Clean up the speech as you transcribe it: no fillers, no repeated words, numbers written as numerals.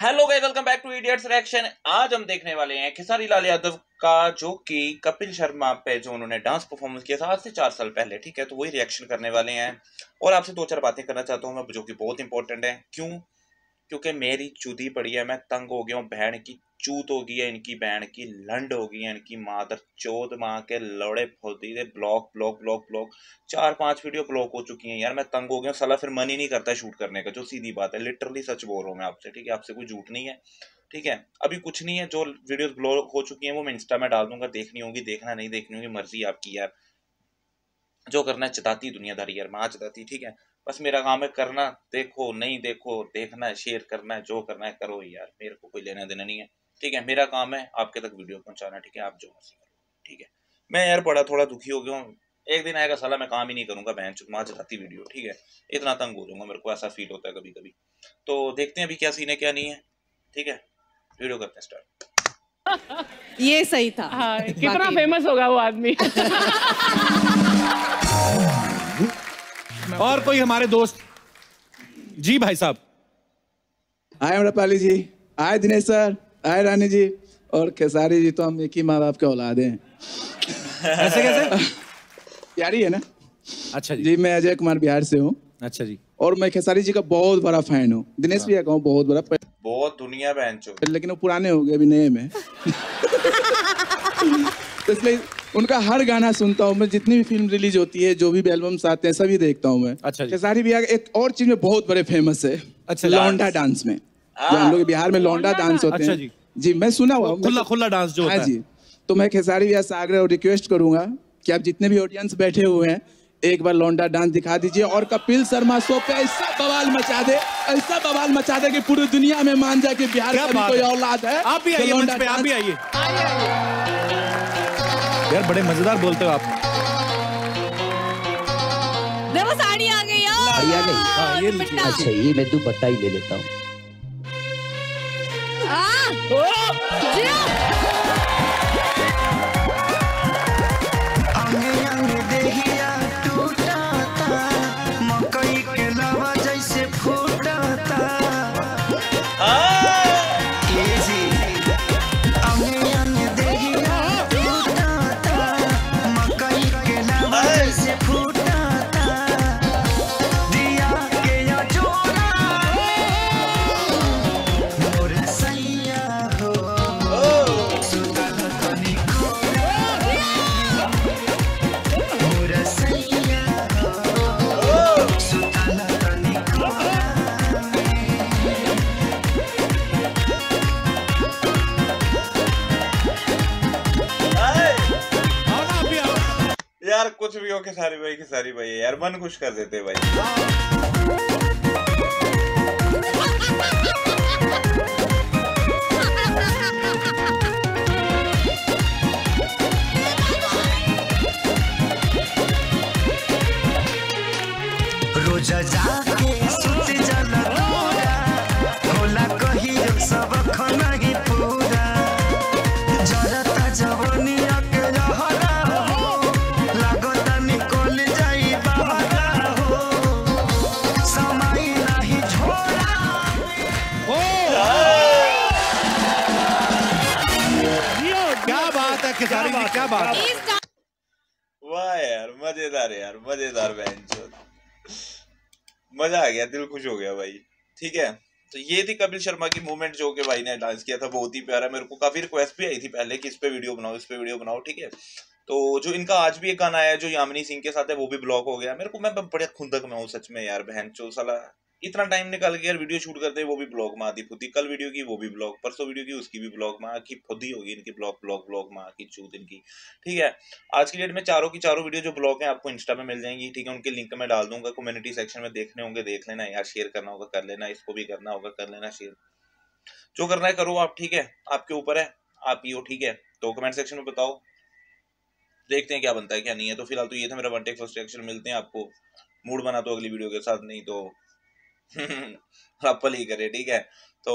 Hello guys, welcome back to idiots reaction. आज हम देखने वाले हैं खेसारी लाल यादव का, जो कि कपिल शर्मा पे जो उन्होंने डांस परफॉर्मेंस किया था आज से 4 साल पहले। ठीक है, तो वही रिएक्शन करने वाले हैं और आपसे 2-4 बातें करना चाहता हूँ मैं, जो कि बहुत इंपॉर्टेंट है। क्यों? क्योंकि मेरी चूदी पड़ी है, मैं तंग हो गया हूँ। बहन की चूत हो गई है, इनकी बहन की लंड हो गई है, इनकी मादर चौथ माँ के लौड़े फोदी दे। Block block block block 4-5 video block हो चुकी हैं यार। मैं तंग हो गया हूँ, साला फिर मन ही नहीं करता शूट करने का, जो सीधी बात है। लिटरली सच बोल रहा हूँ मैं आपसे, ठीक है, आपसे कोई झूठ नहीं है। ठीक है, अभी कुछ नहीं है, जो वीडियोस ब्लॉक हो चुकी हैं वो मैं इंस्टा में डाल दूंगा। देखनी होगी देखना, नहीं देखनी होगी मर्जी आपकी यार। जो करना है चिताती दुनियादारी यार, मैं चिताती। ठीक है, बस मेरा काम है करना, देखो नहीं देखो, देखना है, शेयर करना है, जो करना है करो यार, मेरे को कोई लेना देना नहीं है। ठीक है, मेरा काम है आपके तक वीडियो पहुंचाना। ठीक है, आप जो मर्जी करो। ठीक है, मैं यार बड़ा थोड़ा दुखी हो गया हूँ। एक दिन आएगा साला मैं काम ही नहीं करूंगा, बहन चुत माँ चिताती वीडियो। ठीक है, इतना तंग हो जाऊंगा, मेरे को ऐसा फील होता है कभी कभी। तो देखते हैं अभी क्या सीन है क्या नहीं है। ठीक है, वीडियो करते हैं स्टार्ट। ये सही था। हाँ, कितना फेमस होगा वो आदमी। और कोई हमारे दोस्त जी भाई साहब। आए अम्रपाली जी, आए दिनेश सर, आए रानी जी और खेसारी जी, तो हम एक ही माँ बाप के औलादे हैं। ऐसे कैसे? यारी है ना। अच्छा जी। जी मैं अजय कुमार बिहार से हूँ। अच्छा जी। और मैं खेसारी जी का बहुत बड़ा फैन हूँ। दिनेश भी कहूँ बहुत बड़ा, बहुत दुनिया बहन चो, लेकिन वो पुराने हो गए, अभी नए में। तो इसलिए उनका हर गाना सुनता हूँ मैं, जितनी भी फिल्म रिलीज होती है, जो भी एल्बम्स आते हैं सभी देखता हूँ मैं। अच्छा जी। खेसारी भैया एक और चीज में बहुत बड़े फेमस है। अच्छा, लौंडा डांस में, जो हम लोग बिहार में लौंडा डांस होते हैं। अच्छा जी। जी मैं सुना हुआ खुला खुला डांस जो होता है। हाँ जी, तो मैं खेसारी भैया से आग्रह और रिक्वेस्ट करूंगा कि आप जितने भी ऑडियंस बैठे हुए हैं एक बार लौंडा डांस दिखा दीजिए, और कपिल शर्मा शो पे ऐसा बवाल मचा दे, ऐसा बवाल मचा दे कि पूरी दुनिया में मान जाए कि बिहार का भी कोई औलाद है। आप भी आइए मंच पे, आप भी आइए यार, बड़े मजेदार बोलते हो आप। देखो साड़ी आ गई यार। साड़ी आ गई। हाँ, ये लीजिए। अच्छा ये मैं दुपट्टा ही ले लेता हूँ। यार कुछ भी हो, खेसारी भाई यार मन खुश कर देते भाई। रोज जाके सुत जाला दूरा, होला कहियो सब खनाही पूरा। जरता जवनिया के रहरा हो, लागता निकल जाई बहरा हो, समय नाही छोड़ा। क्या बात है खेसारी जी, क्या बात है। वाह यार, मजेदार यार, मजेदार बहन चोद, मजा आ गया, दिल खुश हो गया भाई। ठीक है, तो ये थी कपिल शर्मा की मूवमेंट, जो कि भाई ने डांस किया था, बहुत ही प्यारा। मेरे को काफी रिक्वेस्ट भी आई थी पहले कि इस पे वीडियो बनाओ, इस पे वीडियो बनाओ। ठीक है, तो जो इनका आज भी एक गाना आया जो यामिनी सिंह के साथ है, वो भी ब्लॉक हो गया। मेरे को, मैं बड़े खुंदक में हूँ सच में यार, बहन चो साला इतना टाइम निकाल के यार वीडियो शूट करते हैं, वो भी ब्लॉग में आती फुदी। कल वीडियो की वो भी ब्लॉग, परसों वीडियो की उसकी भी ब्लॉग में आकी फुदी होगी इनकी, ब्लॉग ब्लॉग ब्लॉग में आकी चूत इनकी। ठीक है, आज की डेट में चारों की चारों वीडियो जो ब्लॉग हैं आपको इंस्टा पे मिल जाएंगी। ठीक है, उनके लिंक मैं डाल दूंगा, कम्युनिटी सेक्शन में देखने होंगे देख लेना यार, शेयर करना होगा कर लेना, इसको भी करना होगा कर लेना शेयर, जो करना है करो आप। ठीक है, आपके ऊपर है, आप ही हो। ठीक है, तो कमेंट सेक्शन में बताओ, देखते हैं क्या बनता है क्या नहीं है। तो फिलहाल तो ये था मेरा वन टेक फर्स्ट रिएक्शन, मिलते हैं आपको मूड बना तो अगली वीडियो के साथ, नहीं तो एप्पल ही करे। ठीक है, तो